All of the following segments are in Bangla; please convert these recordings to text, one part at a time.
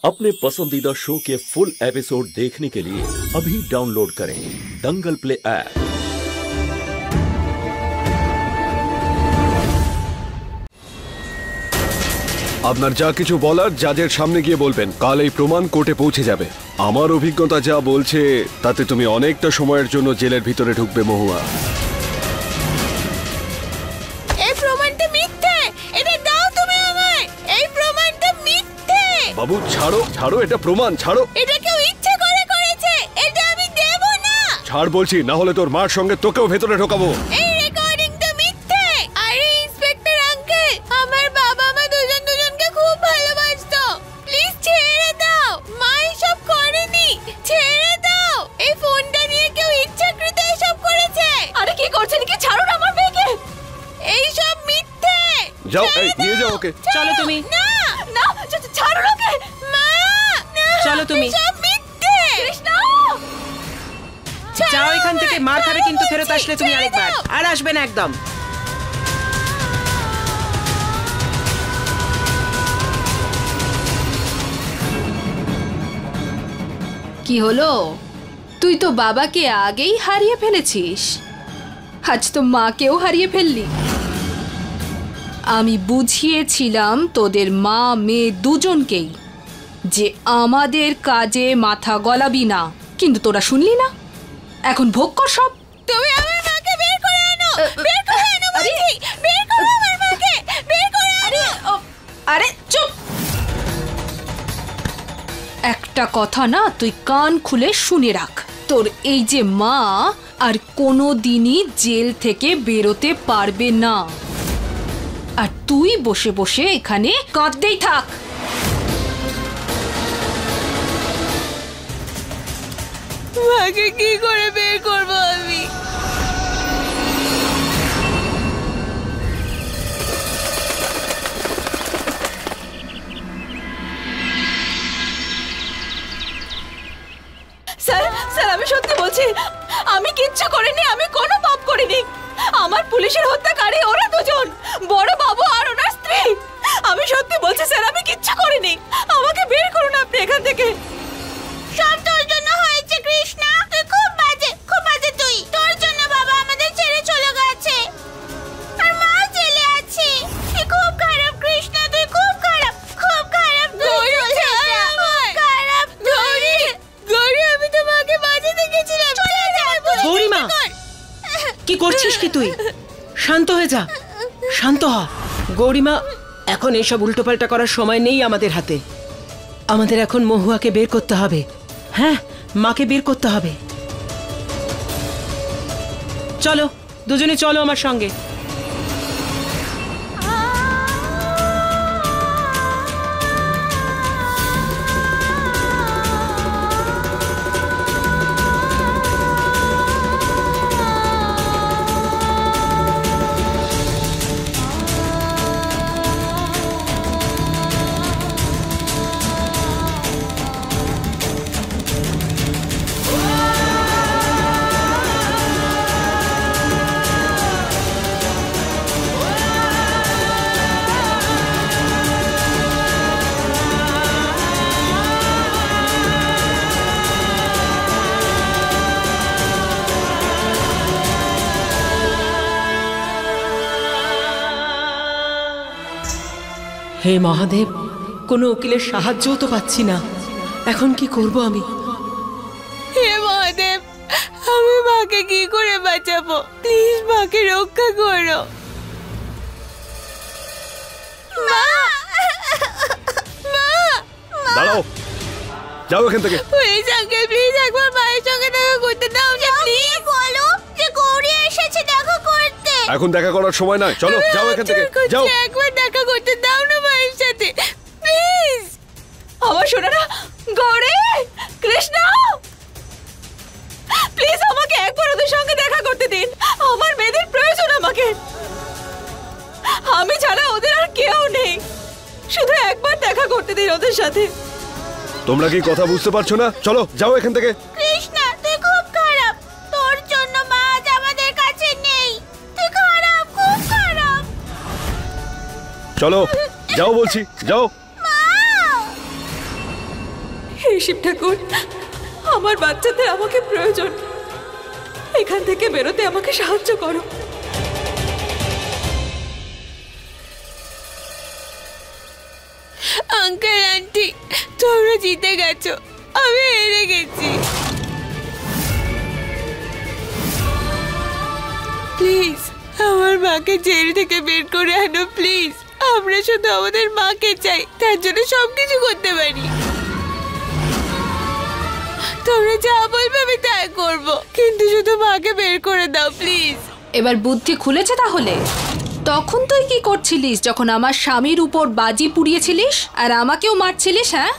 अपने पसंदीदा शो के फुल एपिसोड देखने के लिए अभी डाउनलोड करें दंगल प्ले ऐप। আপনার যা কিছু বলার জাজের সামনে গিয়ে বলবেন। কাল এই প্রমাণ কোর্টে পৌঁছে যাবে। আমার অভিজ্ঞতা যা বলছে তাতে তুমি অনেকটা সময়ের জন্য জেলের ভিতরে ঢুকবে মহুয়া। এই প্রমাণটা মিথ্যে, এটা দাও তুমি আমায়। এই প্রমাণটা মিথ্যে। বাবু ছাড়ো ছাড়ো, এটা প্রমাণ, ছাড়ো। এটা কেউ ইচ্ছে করে করেছে, এটা আমি দেব না। ছাড় বলছি, না হলে তোর মার সঙ্গে তোকেও ভেতরে ঢোকাবো। এই রেকর্ডিংটা মিথ্যে। আরে ইন্সপেক্টর আঙ্কেল, আমার বাবা মা দুজনকে খুব ভালোবাসতো। প্লিজ ছেড়ে দাও, মা এসব করেনি, ছেড়ে দাও। এই ফোনটা নিয়ে কেউ ইচ্ছাকৃত এসব করেছে। আরে কি করছেন, কি ছাড়ো না আমার মেয়েকে। এই সব মিথ্যে। যাও, এই নিয়ে যাও ওকে। চলো তুমি। না না, ছাড়ো ওকে। মা না, চলো তুমি। সব মিথ্যে। কৃষ্ণ যাও এখান থেকে, মার খাবে কিন্তু ফেরত আসলে তুমি আরেকবার। আর আসবে না একদম। কি হলো? তুই তো বাবাকে আগেই হারিয়ে ফেলেছিস, আজ তো মাকেও হারিয়ে ফেললি। আমি বুঝিয়েছিলাম তোদের মা মেয়ে দুজনকেই যে আমাদের কাজে মাথা গলাবি না, কিন্তু তোরা শুনলি না। এখন ভোগ কর সব। তুমি আমার মাকে বের করে আনো, বের করে আনো বলছি, বের করো আমার মাকে, বের করে আনো। আরে চুপ! একটা কথা না তুই কান খুলে শুনে রাখ, তোর এই যে মা আর কোনো দিনই জেল থেকে বেরোতে পারবে না, আর তুই বসে বসে এখানে কাঁদতেই থাক। মাকে কি করে বের করবো আমি? স্যার আমি সত্যি বলছি, আমি কিচ্ছু করিনি, আমি কোনো পাপ করিনি। আমার পুলিশের হত্যাকারী ওরা দুজন, বড় বাবু আর ওনার স্ত্রী। আমি সত্যি বলছি স্যার, আমি কিচ্ছু করিনি। আমাকে বের করুন আপনি এখান থেকে। সব তোর জন্য হয়েছে কৃষ্ণা, তুই খুব বাজে তুই। তোর জন্য বাবা আমাদের ছেড়ে চলে গেছে আর মা জেলে আছে। তুই খুব খারাপ কৃষ্ণা, তুই খুব খারাপ, খুব খারাপ। গৌরী, আমি তো মাকে বাঁচাতে গেছিলাম। গৌরীমা, কি করছিস কি তুই? শান্ত হয়ে যা, শান্ত হ। গৌরীমা, এখন এসব উল্টোপাল্টা করার সময় নেই আমাদের হাতে। আমাদের এখন মহুয়াকে বের করতে হবে। হ্যাঁ, মাকে বের করতে হবে। চলো দুজনে, চলো আমার সঙ্গে। হে মহাদেব, কোনো উকিলের সাহায্যও তো পাচ্ছি না। এখন কি করব আমি? হে মহাদেব, আমি মাকে কি করে বাঁচাবো? প্লিজ মাকে রক্ষা করো। মা, মা, দাঁড়াও, যাও এখান থেকে। প্লিজ আঙ্কেল, প্লিজ একবার মায়ের সঙ্গে দেখা করতে দাও না। প্লিজ বলো যে গৌরী এসেছে দেখা করতে। এখন দেখা করার সময় নয়, চলো যাও এখান থেকে, যাও। একবার দেখা করতে দাও না মায়ের সাথে, প্লিজ। আমার শোনো না, গৌরী, কৃষ্ণ, প্লিজ আমাকে একবার ওদের সঙ্গে দেখা করতে দিন। আমার মেয়েদের প্রয়োজন আমাকে। আমি ছাড়া ওদের আর কেউ নেই। শুধু একবার দেখা করতে দিন ওদের সাথে। তোমরা কি কথা বুঝতে পারছো না? চলো যাও এখান থেকে। কৃষ্ণা, তুই খুব খারাপ। তোর জন্য মা আজ আমাদের কাছে নেই। তুই খারাপ, খুব খারাপ। চলো যাও বলছি, যাও। হে শিব ঠাকুর, আমার বাচ্চাদের আমাকে প্রয়োজন, এখান থেকে বেরোতে আমাকে সাহায্য করো। আঙ্কেল আন্টি, তোমরা জিতে গেছো, আমি হেরে গেছি। প্লিজ আমার মাকে জেল থেকে বের করে আনো প্লিজ। আমরা শুধু আমাদের মাকে চাই, তার জন্য সবকিছু করতে পারি। তোমরা যা বলবে আমি তাই করবো, কিন্তু শুধু মাকে বের করে দাও প্লিজ। এবার বুদ্ধি খুলেছে তাহলে? তখন তুই কি করছিলিস যখন আমার স্বামীর উপর বাজি পুড়িয়েছিলিস আর আমাকেও মারছিলিস? হ্যাঁ,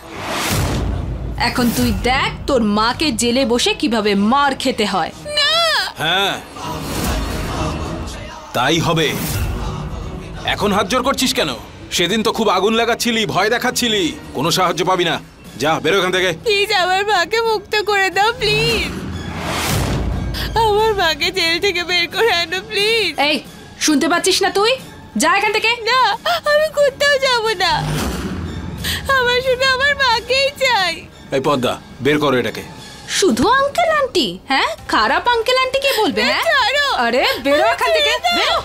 এখন তুই দেখ তোর মাকে জেলে বসে কিভাবে মার খেতে হয়। হ্যাঁ তাই হবে। এখন হাত জোর করছিস কেন? সেদিন তো খুব আগুন লাগাচ্ছিলি, ভয় দেখাচ্ছিলি। কোনো সাহায্য পাবি না, যা বেরো এখান থেকে। প্লিজ আমার মাকে মুক্ত করে দাও প্লিজ। আমার মাকে জেল থেকে বের করে আনো প্লিজ। এই শুনতে পাচ্ছিস না তুই? যা এখান থেকে। না, আমি কোথাও যাব না, আমার শুধু আমার মাকেই চাই। এই পদ্মা, বের করো এটাকে। শুধু আঙ্কেল আন্টি? হ্যাঁ, খারাপ আঙ্কেল আন্টি কে বলবে? হ্যাঁ, আরে বেরো এখান থেকে, বেরো।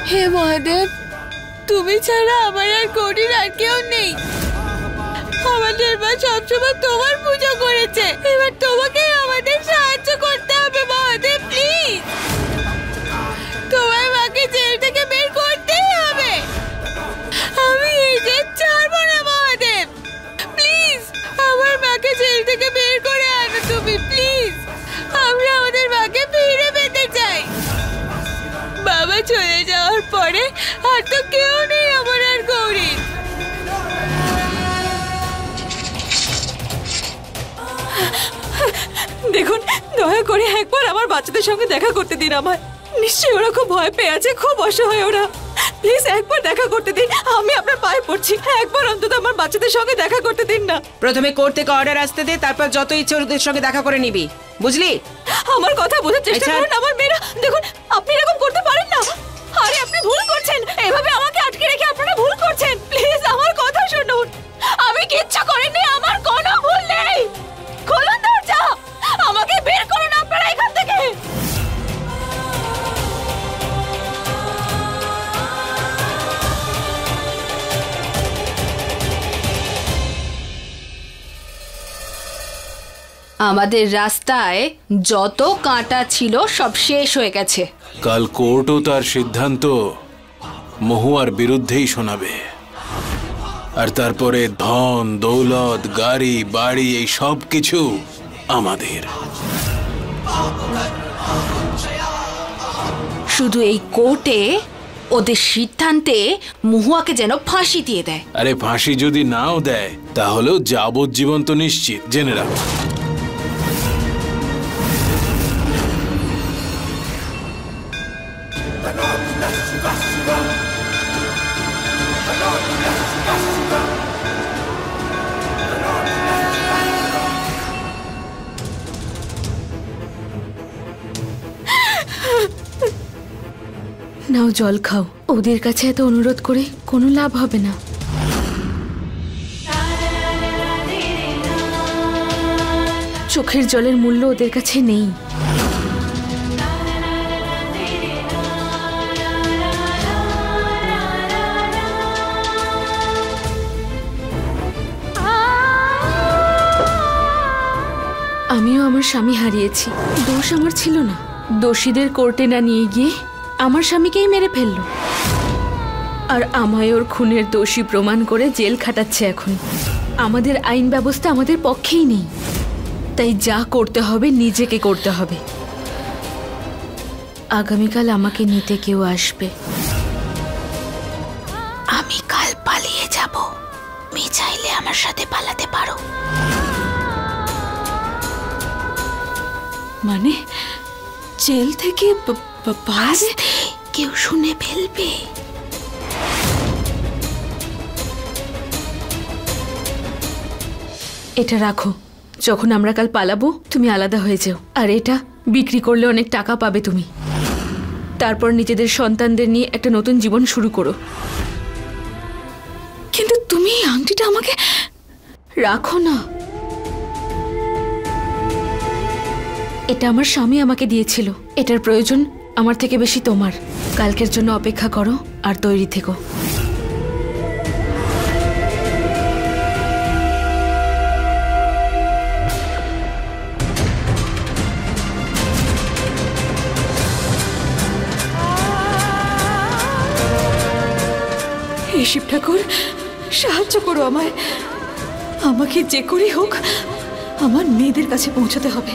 হে মহাদেব, তুমি ছাড়া আমার আর গৌরীর আর কেউ নেই। আমাদের মা সবসময় তোমার পূজা করেছে, এবার তোমাকেই আমাদের সাহায্য করতে হবে মহাদেব প্লিজ। তোমার মাকে জেল থেকে বের করতেই হবে, আমি এই জেল ছাড়বো না মহাদেব প্লিজ। আমার মাকে জেল থেকে বের করে আনো তুমি প্লিজ। আমরা আমাদের মাকে ফিরে পেতে চাই। বাবা চলে যাওয়ার পরে আর তো কেউ নেই আমার আর গৌরীর। দেখুন, দয়া করে একবার আমার বাচ্চাদের সঙ্গে দেখা করতে দিন। আমার নিশ্চয়ই ওরা খুব ভয় পেয়ে আছে, খুব অসহায় ওরা। প্লিজ একবার দেখা করতে দিন, আমি আপনার পায়ে পড়ছি। একবার অন্তত আমার বাচ্চাদের সঙ্গে দেখা করতে দিন না। প্রথমে কোর্ট থেকে অর্ডার আসতে দে, তারপর যত ইচ্ছে ওদের সঙ্গে দেখা করে নিবি, বুঝলি? আমার কথা বোঝার চেষ্টা আচ্ছা। করুন। আমার মেয়েরা, দেখুন আপনি এরকম করতে পারেন না। আরে আপনি ভুল করছেন, এভাবে আমাকে আটকে রেখে আপনারা ভুল করছেন। প্লিজ আমার কথা শুনুন, আমি কিচ্ছু করিনি, আমার কোনো ভুল নেই। খুলুন দরজা, আমাকে বের করুন আপনারা এখান থেকে। আমাদের রাস্তায় যত কাঁটা ছিল সব শেষ হয়ে গেছে। কাল কোর্টও তার সিদ্ধান্ত মহুয়ার বিরুদ্ধেই শোনাবে। আর তারপরে ধন দৌলত, গাড়ি বাড়ি, এই সব কিছু আমাদের। শুধু এই কোর্টে ওদের সিদ্ধান্তে মহুয়াকে যেন ফাঁসি দিয়ে দেয়। আরে ফাঁসি যদি নাও দেয় তাহলেও যাবজ্জীবন তো নিশ্চিত, জেনে রাখো। নাও জল খাও, ওদের কাছে এত অনুরোধ করে কোনো লাভ হবে না। চোখের জলের মূল্য ওদের কাছে নেই। আমিও আমার স্বামী হারিয়েছি, দোষ আমার ছিল না। দোষীদের কোর্টে না নিয়ে গিয়ে আমার স্বামীকেই মেরে ফেললো, আর আমায় ওর খুনের দোষী প্রমাণ করে জেল খাটাচ্ছে এখন। আমাদের আইন ব্যবস্থা আমাদের পক্ষেই নেই, তাই যা করতে হবে নিজেকে করতে হবে। আগামীকাল আমাকে নিতে কেউ আসবে। আমি কাল পালিয়ে যাব। আমি চাইলে আমার ওনার সাথে পালাতে পারো। মানে জেল থেকে পালাতে? কেউ শুনে ফেলবে। এটা রাখো, যখন আমরা কাল পালাবো তুমি আলাদা হয়ে যাও, আর এটা বিক্রি করলে অনেক টাকা পাবে তুমি। তারপর নিজেদের সন্তানদের নিয়ে একটা নতুন জীবন শুরু করো। কিন্তু তুমি এই আংটিটা আমাকে রাখো না। এটা আমার স্বামী আমাকে দিয়েছিল, এটার প্রয়োজন আমার থেকে বেশি তোমার। কালকের জন্য অপেক্ষা করো আর তৈরি থেকো। শিব ঠাকুর, সাহায্য করো আমায়। আমাকে যে করেই হোক আমার মেয়েদের কাছে পৌঁছাতে হবে।